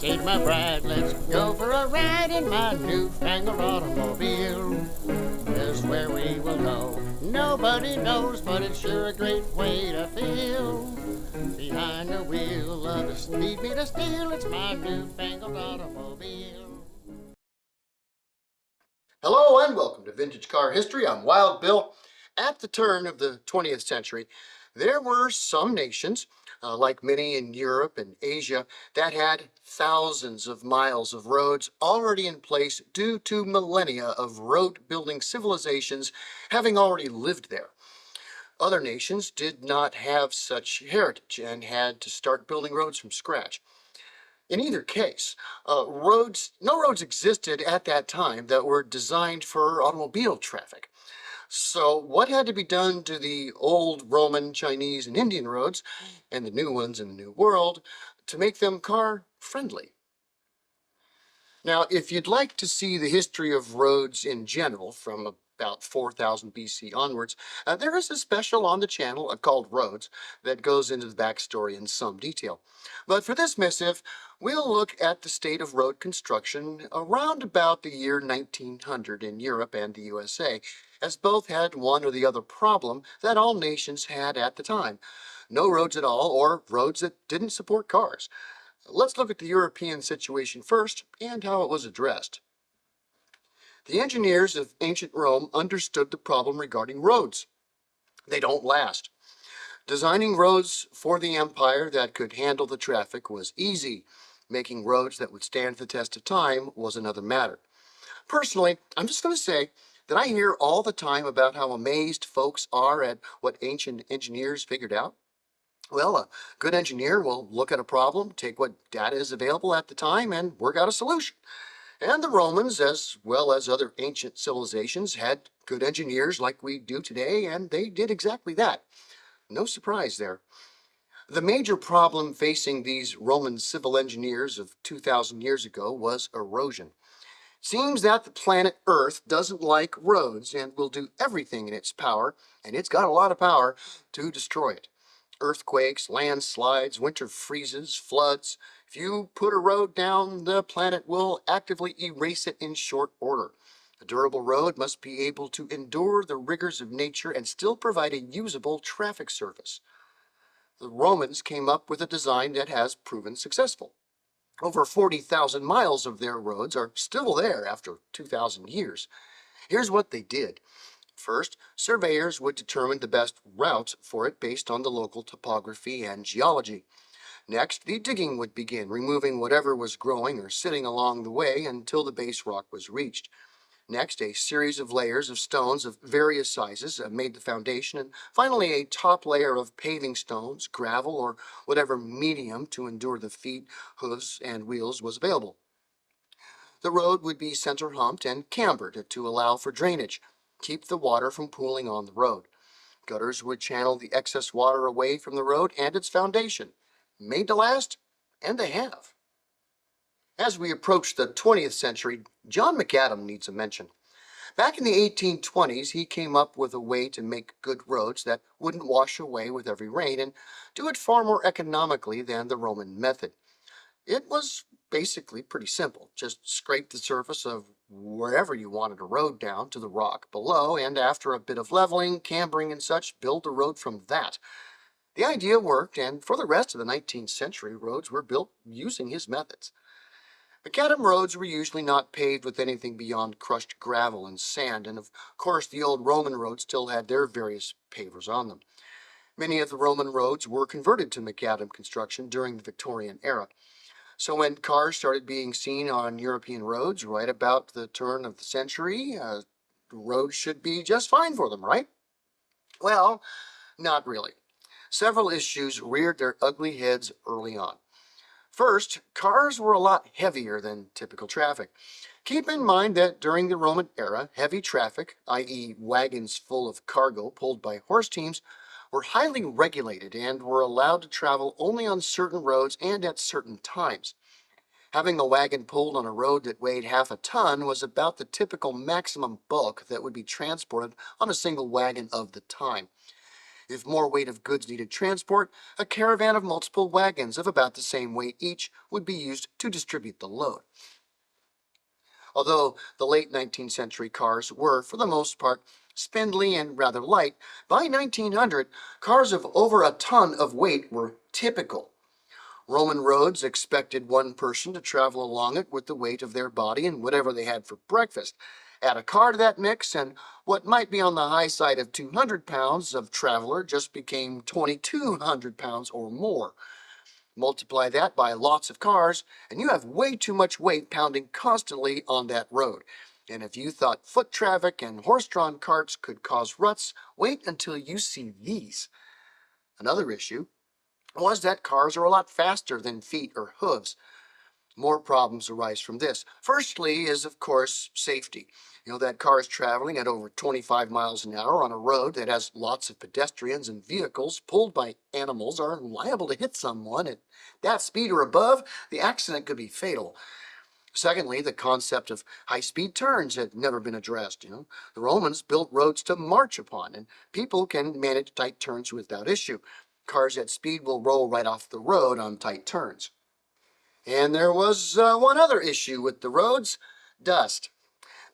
meet my bride. Let's go for a ride in my newfangled automobile. Just where we will go, nobody knows, but it's sure a great way to feel. Behind the wheel of the speed meter steel, it's my newfangled automobile. Hello and welcome to Vintage Car History. I'm Wild Bill. At the turn of the 20th century, there were some nations, like many in Europe and Asia, that had thousands of miles of roads already in place due to millennia of road-building civilizations having already lived there. Other nations did not have such heritage and had to start building roads from scratch. In either case, no roads existed at that time that were designed for automobile traffic. So what had to be done to the old Roman, Chinese, and Indian roads, and the new ones in the New World, to make them car-friendly? Now, if you'd like to see the history of roads in general from about 4000 BC onwards, there is a special on the channel called Roads that goes into the backstory in some detail. But for this missive, we'll look at the state of road construction around about the year 1900 in Europe and the USA, as both had one or the other problem that all nations had at the time. No roads at all, or roads that didn't support cars. Let's look at the European situation first and how it was addressed. The engineers of ancient Rome understood the problem regarding roads. They don't last. Designing roads for the empire that could handle the traffic was easy. Making roads that would stand the test of time was another matter. Personally, I'm just going to say that I hear all the time about how amazed folks are at what ancient engineers figured out. Well, a good engineer will look at a problem, take what data is available at the time, and work out a solution. And the Romans, as well as other ancient civilizations, had good engineers like we do today, and they did exactly that. No surprise there. The major problem facing these Roman civil engineers of 2,000 years ago was erosion. It seems that the planet Earth doesn't like roads and will do everything in its power, and it's got a lot of power, to destroy it. Earthquakes, landslides, winter freezes, floods. If you put a road down, the planet will actively erase it in short order. A durable road must be able to endure the rigors of nature and still provide a usable traffic service. The Romans came up with a design that has proven successful. Over 40,000 miles of their roads are still there after 2,000 years. Here's what they did. First, surveyors would determine the best route for it based on the local topography and geology. Next, the digging would begin, removing whatever was growing or sitting along the way until the base rock was reached. Next, a series of layers of stones of various sizes made the foundation, and finally a top layer of paving stones, gravel, or whatever medium to endure the feet, hooves, and wheels was available. The road would be center humped and cambered to allow for drainage, keep the water from pooling on the road. Gutters would channel the excess water away from the road and its foundation. Made to last, and they have. As we approach the 20th century, John McAdam needs a mention. Back in the 1820s, he came up with a way to make good roads that wouldn't wash away with every rain and do it far more economically than the Roman method. It was basically pretty simple. Just scrape the surface of wherever you wanted a road down to the rock below, and after a bit of leveling, cambering, and such, build the road from that. The idea worked, and for the rest of the 19th century, roads were built using his methods. Macadam roads were usually not paved with anything beyond crushed gravel and sand, and of course the old Roman roads still had their various pavers on them. Many of the Roman roads were converted to macadam construction during the Victorian era. So when cars started being seen on European roads right about the turn of the century, roads should be just fine for them, right? Well, not really. Several issues reared their ugly heads early on. First, cars were a lot heavier than typical traffic. Keep in mind that during the Roman era, heavy traffic, i.e. wagons full of cargo pulled by horse teams, were highly regulated and were allowed to travel only on certain roads and at certain times. Having a wagon pulled on a road that weighed half a ton was about the typical maximum bulk that would be transported on a single wagon of the time. If more weight of goods needed transport, a caravan of multiple wagons of about the same weight each would be used to distribute the load. Although the late 19th century cars were, for the most part, spindly and rather light, by 1900, cars of over a ton of weight were typical. Roman roads expected one person to travel along it with the weight of their body and whatever they had for breakfast. Add a car to that mix, and what might be on the high side of 200 pounds of traveler just became 2,200 pounds or more. Multiply that by lots of cars, and you have way too much weight pounding constantly on that road. And if you thought foot traffic and horse-drawn carts could cause ruts, wait until you see these. Another issue was that cars are a lot faster than feet or hooves. More problems arise from this. Firstly is, of course, safety. That cars traveling at over 25 miles an hour on a road that has lots of pedestrians and vehicles pulled by animals are liable to hit someone at that speed or above. The accident could be fatal. Secondly, the concept of high-speed turns had never been addressed. The Romans built roads to march upon, and people can manage tight turns without issue. Cars at speed will roll right off the road on tight turns. And there was one other issue with the roads: dust.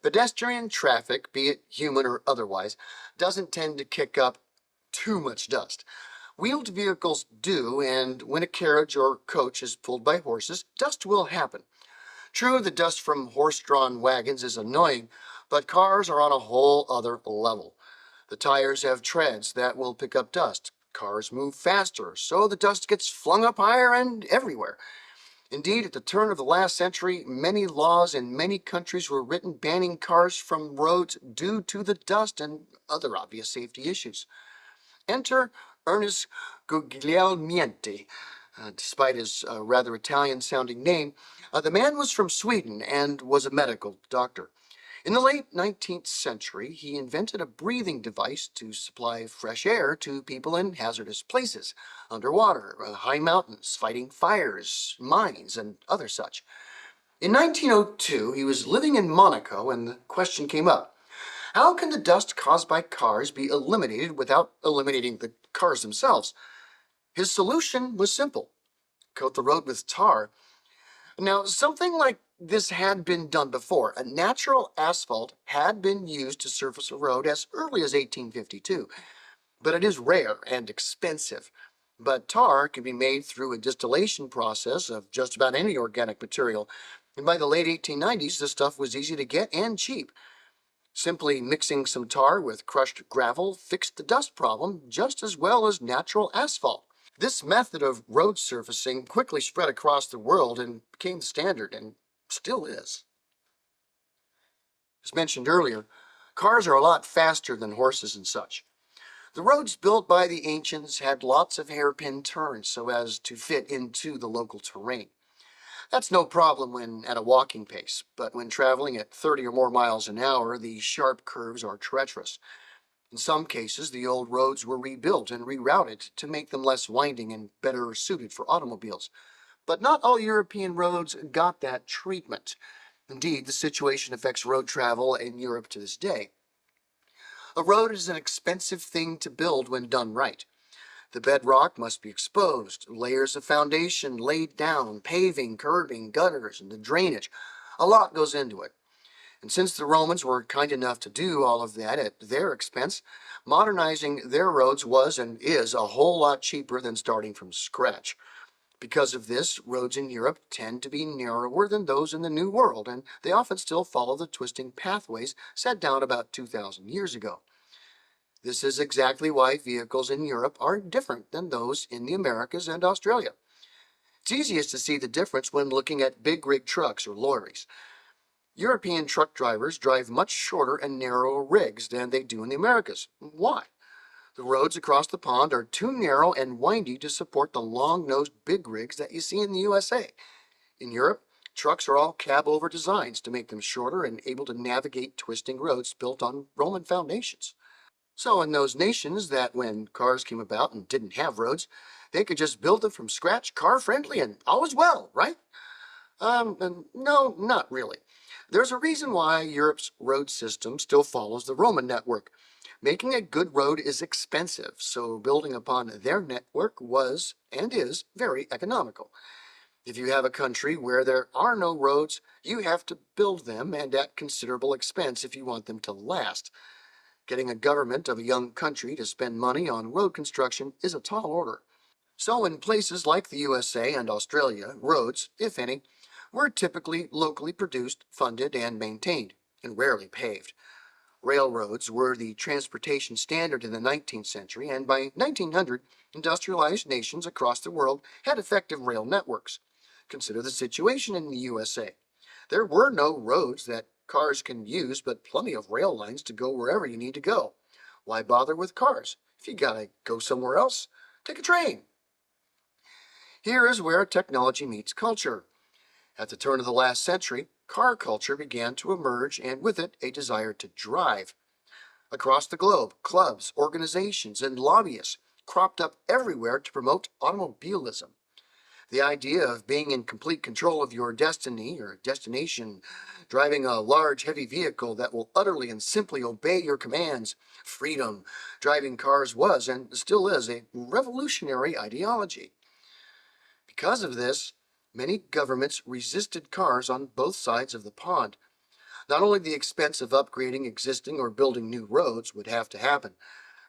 Pedestrian traffic, be it human or otherwise, doesn't tend to kick up too much dust. Wheeled vehicles do, and when a carriage or coach is pulled by horses, dust will happen. True, the dust from horse-drawn wagons is annoying, but cars are on a whole other level. The tires have treads that will pick up dust. Cars move faster, so the dust gets flung up higher and everywhere. Indeed, at the turn of the last century, many laws in many countries were written banning cars from roads due to the dust and other obvious safety issues. Enter Ernest Guglielminetti. Despite his rather Italian-sounding name, the man was from Sweden and was a medical doctor. In the late 19th century, he invented a breathing device to supply fresh air to people in hazardous places, underwater, high mountains, fighting fires, mines, and other such. In 1902, he was living in Monaco, and the question came up: how can the dust caused by cars be eliminated without eliminating the cars themselves? His solution was simple: coat the road with tar. Now, something like this had been done before. A natural asphalt had been used to surface a road as early as 1852, but it is rare and expensive. But tar can be made through a distillation process of just about any organic material, and by the late 1890s, the stuff was easy to get and cheap. Simply mixing some tar with crushed gravel fixed the dust problem just as well as natural asphalt. This method of road surfacing quickly spread across the world and became the standard, and still is. As mentioned earlier, cars are a lot faster than horses and such. The roads built by the ancients had lots of hairpin turns so as to fit into the local terrain. That's no problem when at a walking pace, but when traveling at 30 or more miles an hour, the sharp curves are treacherous. In some cases, the old roads were rebuilt and rerouted to make them less winding and better suited for automobiles. But not all European roads got that treatment. Indeed, the situation affects road travel in Europe to this day. A road is an expensive thing to build when done right. The bedrock must be exposed, layers of foundation laid down, paving, curbing, gutters, and the drainage. A lot goes into it. And since the Romans were kind enough to do all of that at their expense, modernizing their roads was and is a whole lot cheaper than starting from scratch. Because of this, roads in Europe tend to be narrower than those in the New World, and they often still follow the twisting pathways set down about 2,000 years ago. This is exactly why vehicles in Europe are different than those in the Americas and Australia. It's easiest to see the difference when looking at big rig trucks or lorries. European truck drivers drive much shorter and narrower rigs than they do in the Americas. Why? The roads across the pond are too narrow and windy to support the long-nosed big rigs that you see in the USA. In Europe, trucks are all cab-over designs to make them shorter and able to navigate twisting roads built on Roman foundations. So in those nations that when cars came about and didn't have roads, they could just build them from scratch, car-friendly, and all is well, right? No, not really. There's a reason why Europe's road system still follows the Roman network. Making a good road is expensive, so building upon their network was and is very economical. If you have a country where there are no roads, you have to build them and at considerable expense if you want them to last. Getting a government of a young country to spend money on road construction is a tall order. So in places like the USA and Australia, roads, if any, were typically locally produced, funded, and maintained, and rarely paved. Railroads were the transportation standard in the 19th century, and by 1900, industrialized nations across the world had effective rail networks. Consider the situation in the USA. There were no roads that cars can use, but plenty of rail lines to go wherever you need to go. Why bother with cars? If you gotta go somewhere else, take a train. Here is where technology meets culture. At the turn of the last century, car culture began to emerge, and with it, a desire to drive. Across the globe, clubs, organizations, and lobbyists cropped up everywhere to promote automobilism. The idea of being in complete control of your destiny or destination, driving a large, heavy vehicle that will utterly and simply obey your commands, freedom, driving cars was and still is a revolutionary ideology. Because of this, many governments resisted cars on both sides of the pond. Not only the expense of upgrading existing or building new roads would have to happen,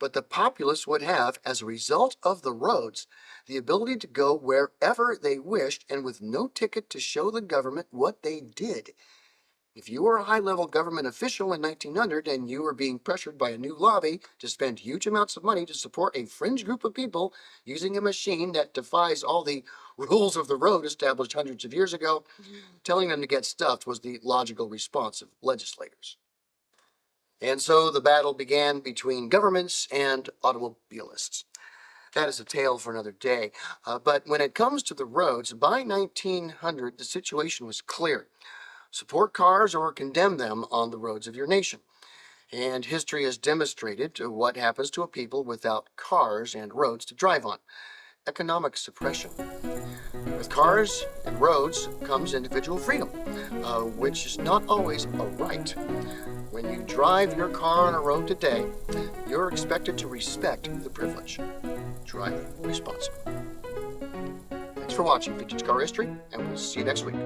but the populace would have, as a result of the roads, the ability to go wherever they wished and with no ticket to show the government what they did. If you were a high-level government official in 1900 and you were being pressured by a new lobby to spend huge amounts of money to support a fringe group of people using a machine that defies all the rules of the road established hundreds of years ago, telling them to get stuffed was the logical response of legislators. And so the battle began between governments and automobilists. That is a tale for another day. But when it comes to the roads, by 1900, the situation was clear. Support cars or condemn them on the roads of your nation. And history has demonstrated what happens to a people without cars and roads to drive on. Economic suppression. With cars and roads comes individual freedom, which is not always a right. When you drive your car on a road today, you're expected to respect the privilege. Drive responsibly. Thanks for watching Vintage Car History, and we'll see you next week.